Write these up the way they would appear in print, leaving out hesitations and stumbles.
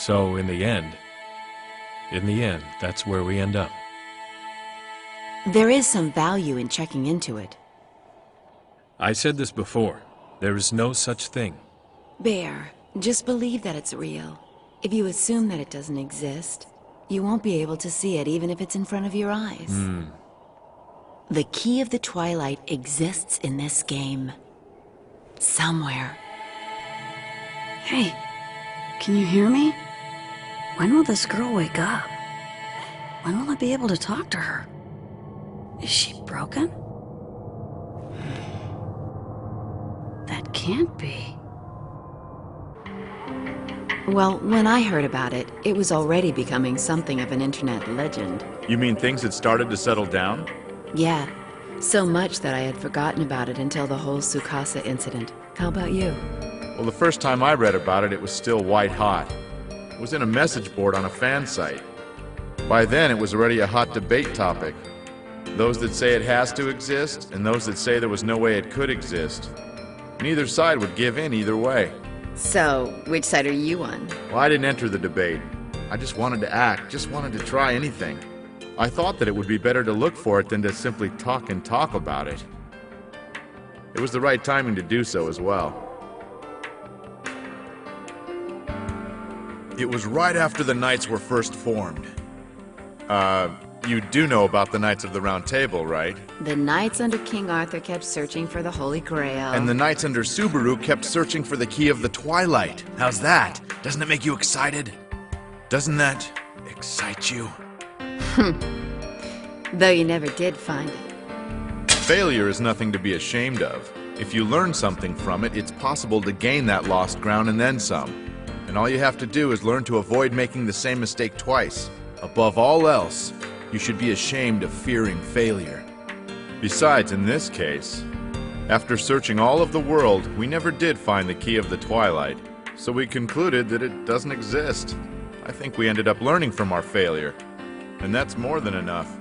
So in the end, that's where we end up. There is some value in checking into it. I said this before. There is no such thing. Bear, just believe that it's real. If you assume that it doesn't exist, you won't be able to see it even if it's in front of your eyes. The key of the Twilight exists in this game. Somewhere. Hey, can you hear me? When will this girl wake up? When will I be able to talk to her? Is she broken? That can't be. Well, when I heard about it, it was already becoming something of an internet legend. You mean things had started to settle down? Yeah, so much that I had forgotten about it until the whole Sukasa incident. How about you? Well, the first time I read about it, it was still white hot. It was in a message board on a fan site. By then, it was already a hot debate topic. Those that say it has to exist, and those that say there was no way it could exist. Neither side would give in either way. So, which side are you on? Well, I didn't enter the debate. I just wanted to act, just wanted to try anything. I thought that it would be better to look for it than to simply talk about it. It was the right timing to do so as well. It was right after the Knights were first formed. You do know about the Knights of the Round Table, right? The Knights under King Arthur kept searching for the Holy Grail. And the Knights under Subaru kept searching for the key of the Twilight. How's that? Doesn't it make you excited? Doesn't that excite you? Though you never did find it. Failure is nothing to be ashamed of. If you learn something from it, it's possible to gain that lost ground and then some. And all you have to do is learn to avoid making the same mistake twice. Above all else, you should be ashamed of fearing failure. Besides, in this case, after searching all of the world, we never did find the key of the Twilight. So we concluded that it doesn't exist. I think we ended up learning from our failure. And that's more than enough.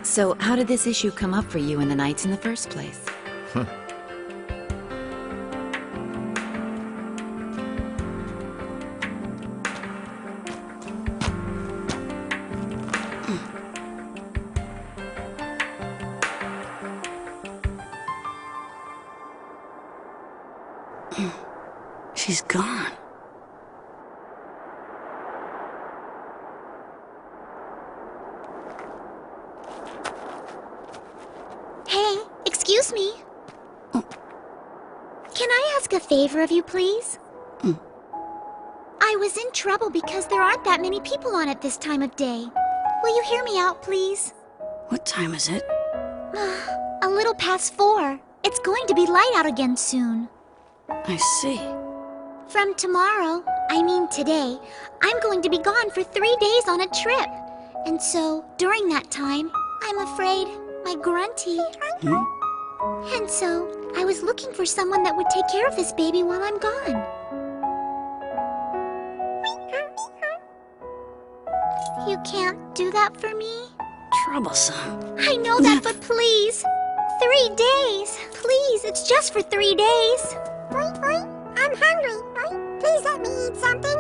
So how did this issue come up for you and the Knights in the first place? She's gone. Hey, excuse me. Can I ask a favor of you, please? I was in trouble because there aren't that many people on it this time of day. Will you hear me out, please? What time is it? A little past 4. It's going to be light out again soon. I see. From tomorrow, I mean today, I'm going to be gone for 3 days on a trip. And so, during that time, I'm afraid my grunty... And so, I was looking for someone that would take care of this baby while I'm gone. You can't do that for me? Troublesome. I know that, but please! 3 days! Please, it's just for 3 days! I'm hungry. Please let me eat something.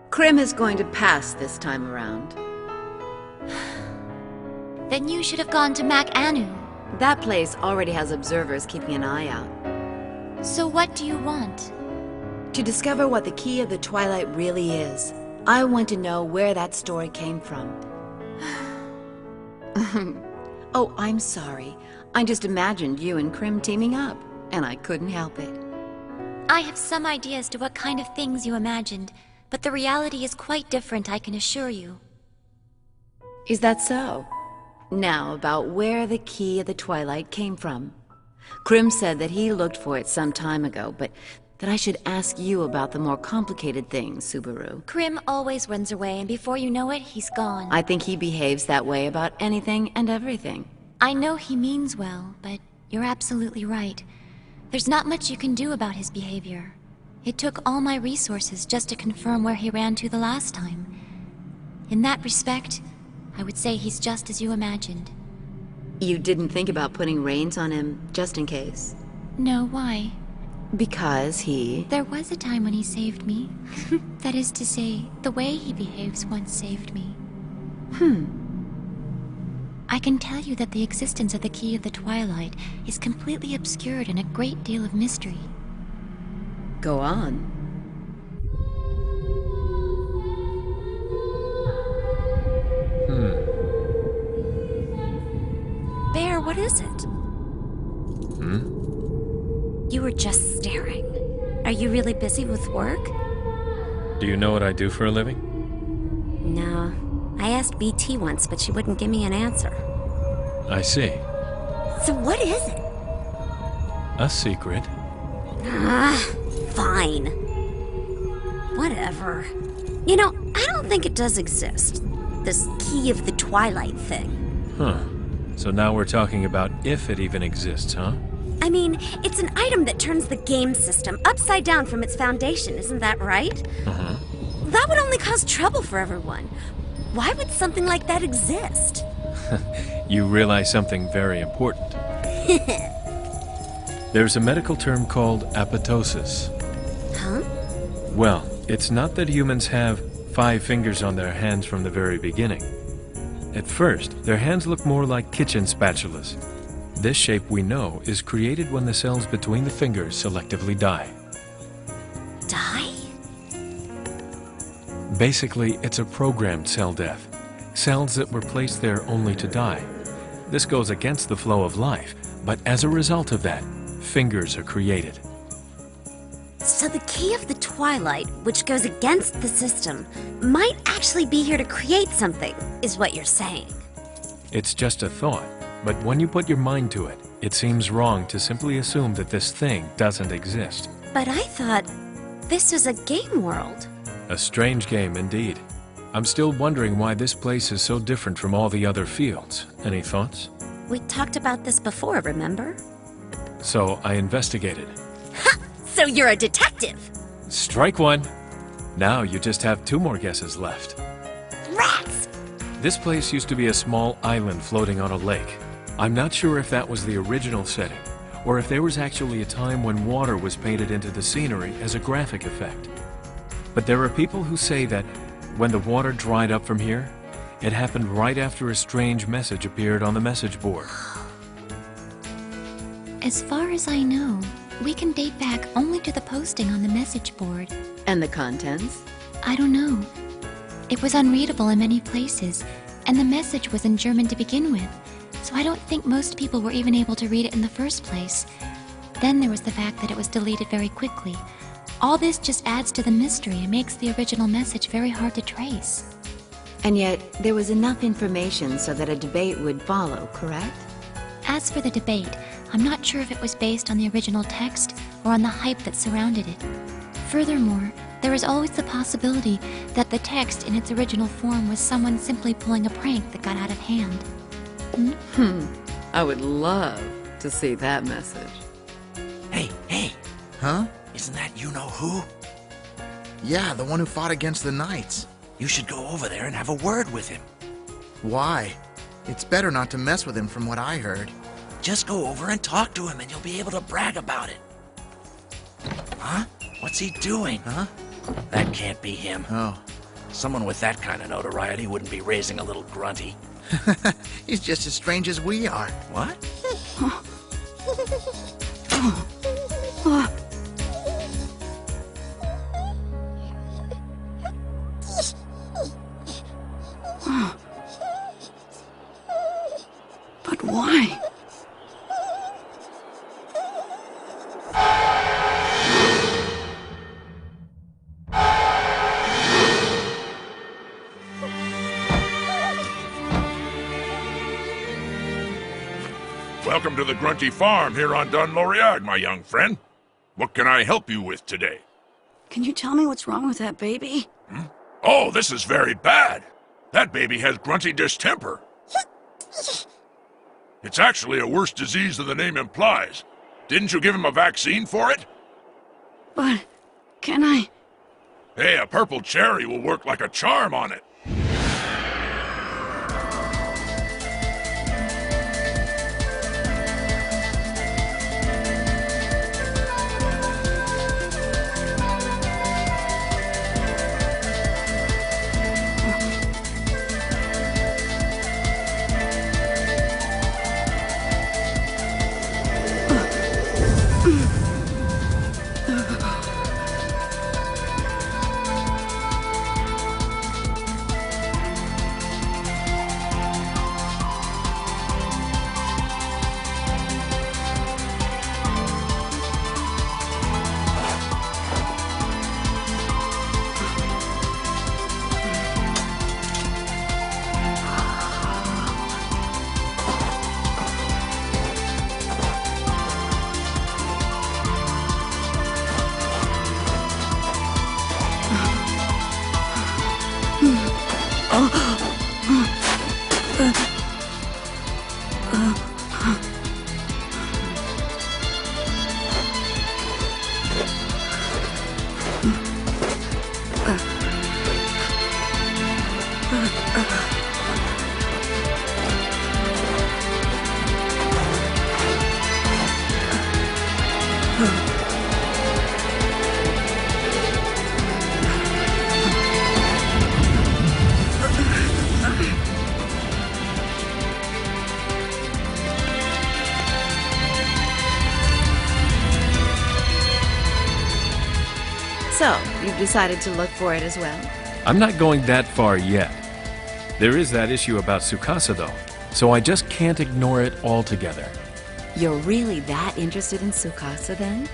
Krim is going to pass this time around. Then you should have gone to Mac Anu. That place already has observers keeping an eye out. So what do you want? To discover what the key of the Twilight really is. I want to know where that story came from. Oh, I'm sorry. I just imagined you and Krim teaming up, and I couldn't help it. I have some idea as to what kind of things you imagined, but the reality is quite different, I can assure you. Is that so? Now, about where the key of the Twilight came from. Krim said that he looked for it some time ago, but that I should ask you about the more complicated things, Subaru. Krim always runs away, and before you know it, he's gone. I think he behaves that way about anything and everything. I know he means well, but you're absolutely right. There's not much you can do about his behavior. It took all my resources just to confirm where he ran to the last time. In that respect, I would say he's just as you imagined. You didn't think about putting reins on him, just in case? No, why? Because he... There was a time when he saved me. That is to say, the way he behaves once saved me. I can tell you that the existence of the Key of the Twilight is completely obscured in a great deal of mystery. Go on. Bear, what is it? You were just staring. Are you really busy with work? Do you know what I do for a living? No. I asked BT once, but she wouldn't give me an answer. I see. So what is it? A secret. Fine. Whatever. You know, I don't think it does exist. This Key of the Twilight thing. Huh. So now we're talking about if it even exists, huh? I mean, it's an item that turns the game system upside down from its foundation, isn't that right? Uh-huh. That would only cause trouble for everyone. Why would something like that exist? You realize something very important. There's a medical term called apoptosis. Huh? Well, it's not that humans have 5 fingers on their hands from the very beginning. At first, their hands look more like kitchen spatulas. This shape we know is created when the cells between the fingers selectively die. Die? Basically, it's a programmed cell death. Cells that were placed there only to die. This goes against the flow of life, but as a result of that, fingers are created. So the Key of the Twilight, which goes against the system, might actually be here to create something, is what you're saying. It's just a thought, but when you put your mind to it, it seems wrong to simply assume that this thing doesn't exist. But I thought this was a game world. A strange game indeed. I'm still wondering why this place is so different from all the other fields. Any thoughts? We talked about this before, remember? So I investigated. Ha! So you're a detective! Strike one! Now you just have 2 more guesses left. Rats! This place used to be a small island floating on a lake. I'm not sure if that was the original setting, or if there was actually a time when water was painted into the scenery as a graphic effect. But there are people who say that when the water dried up from here, it happened right after a strange message appeared on the message board. As far as I know, we can date back only to the posting on the message board. And the contents? I don't know. It was unreadable in many places, and the message was in German to begin with, so I don't think most people were even able to read it in the first place. Then there was the fact that it was deleted very quickly. All this just adds to the mystery and makes the original message very hard to trace. And yet, there was enough information so that a debate would follow, correct? As for the debate, I'm not sure if it was based on the original text or on the hype that surrounded it. Furthermore, there is always the possibility that the text in its original form was someone simply pulling a prank that got out of hand. I would love to see that message. Hey, Huh? isn't that you-know-who? Yeah, the one who fought against the Knights. You should go over there and have a word with him. Why? It's better not to mess with him from what I heard. Just go over and talk to him and you'll be able to brag about it. Huh? What's he doing? Huh? That can't be him. Oh. Someone with that kind of notoriety wouldn't be raising a little grunty. He's just as strange as we are. What? But why? Welcome to the Grunty Farm here on Dunloriag, my young friend. What can I help you with today? Can you tell me what's wrong with that baby? Oh, this is very bad. That baby has grunty distemper. It's actually a worse disease than the name implies. Didn't you give him a vaccine for it? But can I? Hey, a purple cherry will work like a charm on it. So, you've decided to look for it as well? I'm not going that far yet. There is that issue about Tsukasa, though, so I just can't ignore it altogether. You're really that interested in Tsukasa, then?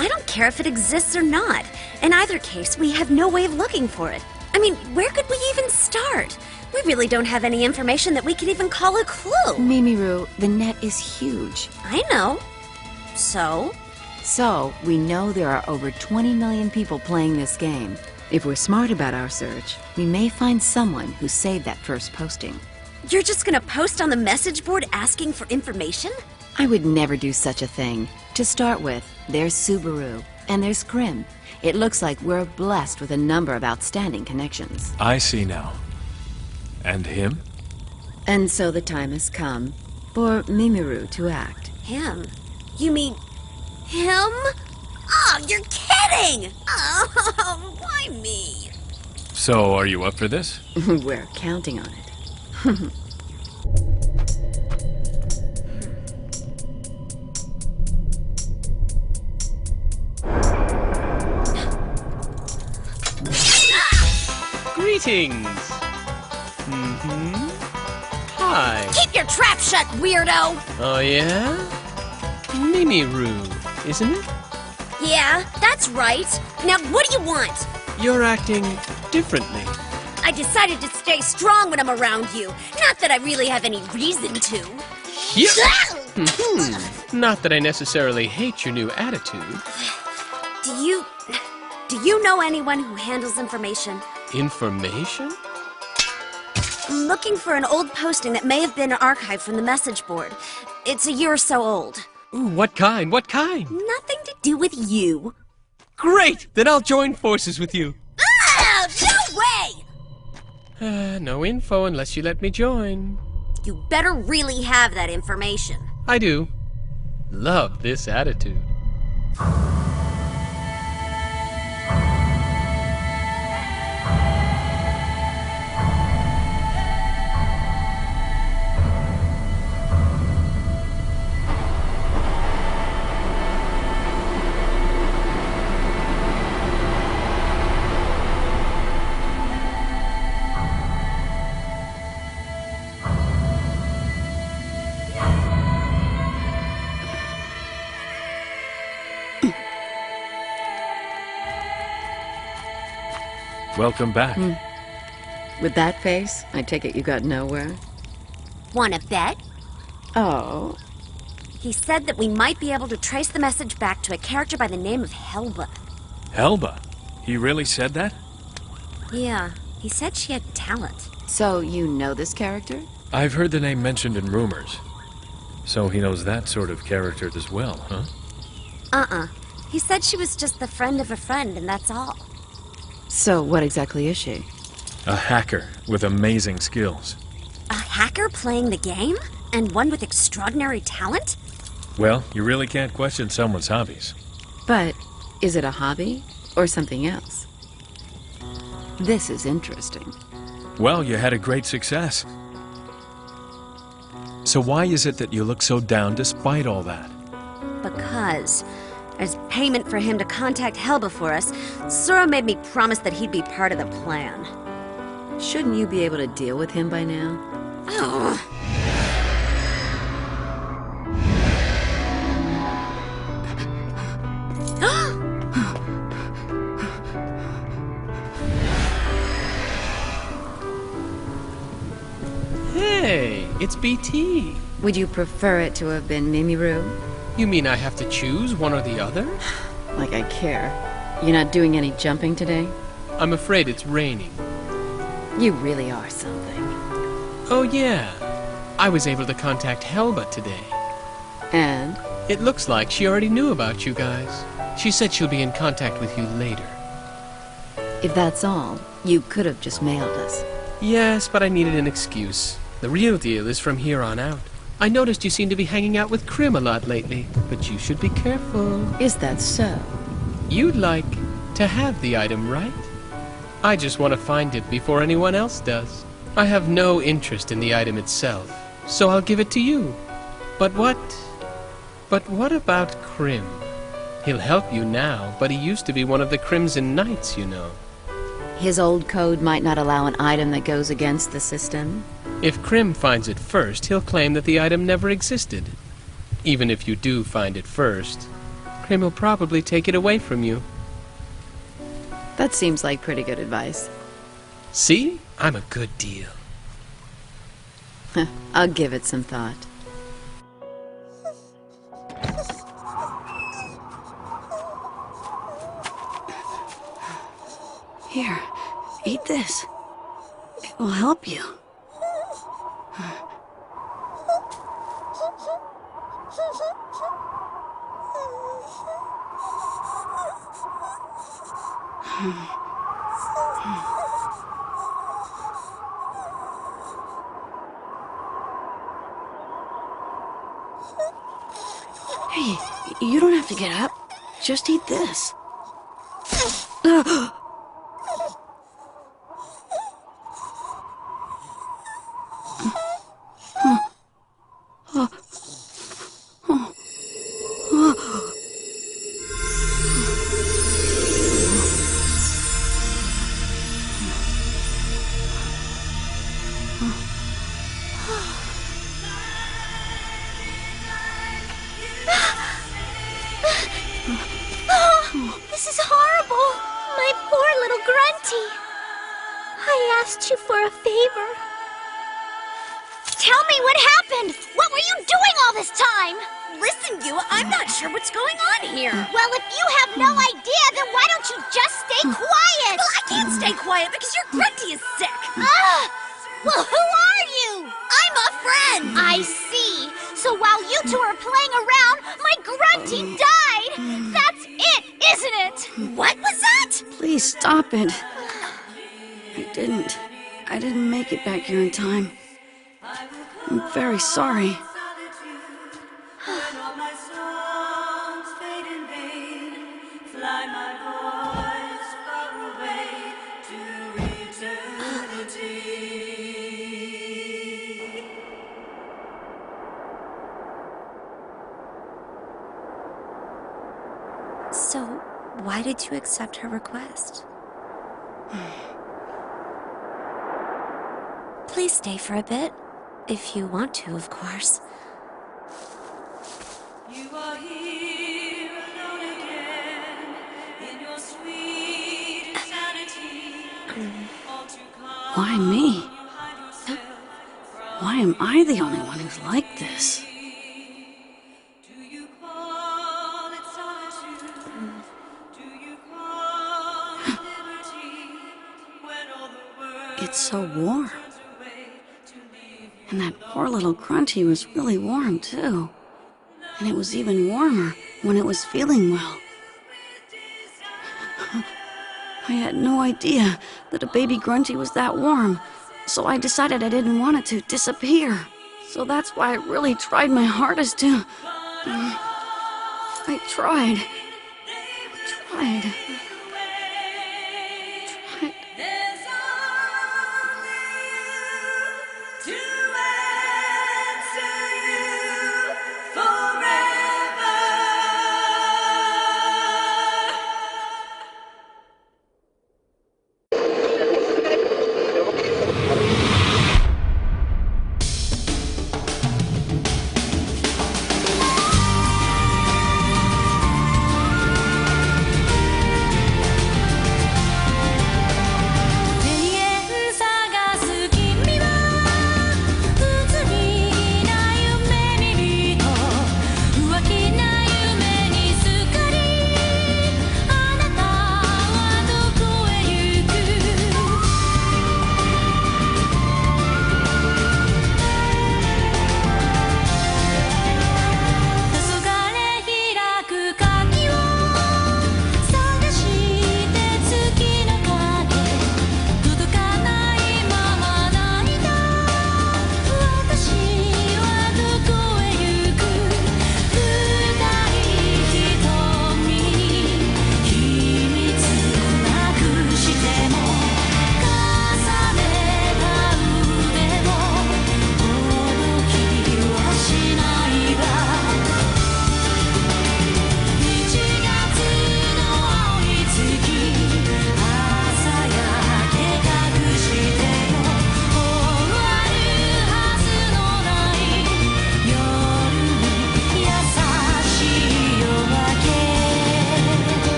I don't care if it exists or not. In either case, we have no way of looking for it. I mean, where could we even start? We really don't have any information that we could even call a clue. Mimiru, the net is huge. I know. So? So, we know there are over 20 million people playing this game. If we're smart about our search, we may find someone who saved that first posting. You're just gonna post on the message board asking for information? I would never do such a thing. To start with, there's Subaru, and there's Krim. It looks like we're blessed with a number of outstanding connections. I see now. And him? And so the time has come for Mimiru to act. Him? You mean him? Oh, you're kidding! Oh, why me? So, are you up for this? We're counting on it. Greetings. Hi. Keep your trap shut, weirdo! Oh, yeah? Mimiru, isn't it? Yeah, that's right. Now, what do you want? You're acting differently. I decided to stay strong when I'm around you. Not that I really have any reason to. Yep. Not that I necessarily hate your new attitude. Do you know anyone who handles information? Information? I'm looking for an old posting that may have been archived from the message board. It's a year or so old. Ooh, what kind? What kind? Nothing to do with you. Great! Then I'll join forces with you. Ah, no way! No info unless you let me join. You better really have that information. I do. Love this attitude. Welcome back. With that face, I take it you got nowhere? Wanna bet? Oh. He said that we might be able to trace the message back to a character by the name of Helba. Helba? He really said that? Yeah, he said she had talent. So you know this character? I've heard the name mentioned in rumors. So he knows that sort of character as well, huh? He said she was just the friend of a friend, and that's all. So what exactly is she? A hacker with amazing skills. A hacker playing the game? And one with extraordinary talent? Well, you really can't question someone's hobbies. But is it a hobby or something else? This is interesting. Well, you had a great success. So why is it that you look so down despite all that? because, as payment for him to contact Helba for us, Sora made me promise that he'd be part of the plan. Shouldn't you be able to deal with him by now? Oh. Hey, it's BT. Would you prefer it to have been Mimiru? You mean I have to choose one or the other? Like I care. You're not doing any jumping today? I'm afraid it's raining. You really are something. Oh yeah, I was able to contact Helba today. And? It looks like she already knew about you guys. She said she'll be in contact with you later. If that's all, you could have just mailed us. Yes, but I needed an excuse. The real deal is from here on out. I noticed you seem to be hanging out with Krim a lot lately, but you should be careful. Is that so? You'd like to have the item, right? I just want to find it before anyone else does. I have no interest in the item itself, so I'll give it to you. But what about Krim? He'll help you now, but he used to be one of the Crimson Knights, you know. His old code might not allow an item that goes against the system. If Krim finds it first, he'll claim that the item never existed. Even if you do find it first, Krim will probably take it away from you. That seems like pretty good advice. See? I'm a good deal. I'll give it some thought. Here, eat this. It will help you. Hey, you don't have to get up. Just eat this. This is horrible! My poor little Grunty! I asked you for a favor. Tell me what happened! What were you doing all this time? Listen, you, I'm not sure what's going on here. Well, if you have no idea, then why don't you just stay quiet? Well, I can't stay quiet because your Grunty is sick. Well, who are you? I'm a friend. I see. So while you two are playing around, my Grunty died. That's it, isn't it? What was that? Please stop it. I didn't make it back here in time. I'm very sorry. So, why did you accept her request? Please stay for a bit. If you want to, of course. You are here alone again in your sweet insanity. Why me? Why am I the only one who's like this? Do you call it solitude? Do you call it liberty? When all the world It's so warm. And that poor little Grunty was really warm, too. And it was even warmer when it was feeling well. I had no idea that a baby Grunty was that warm, so I decided I didn't want it to disappear. So that's why I really tried my hardest to... I tried.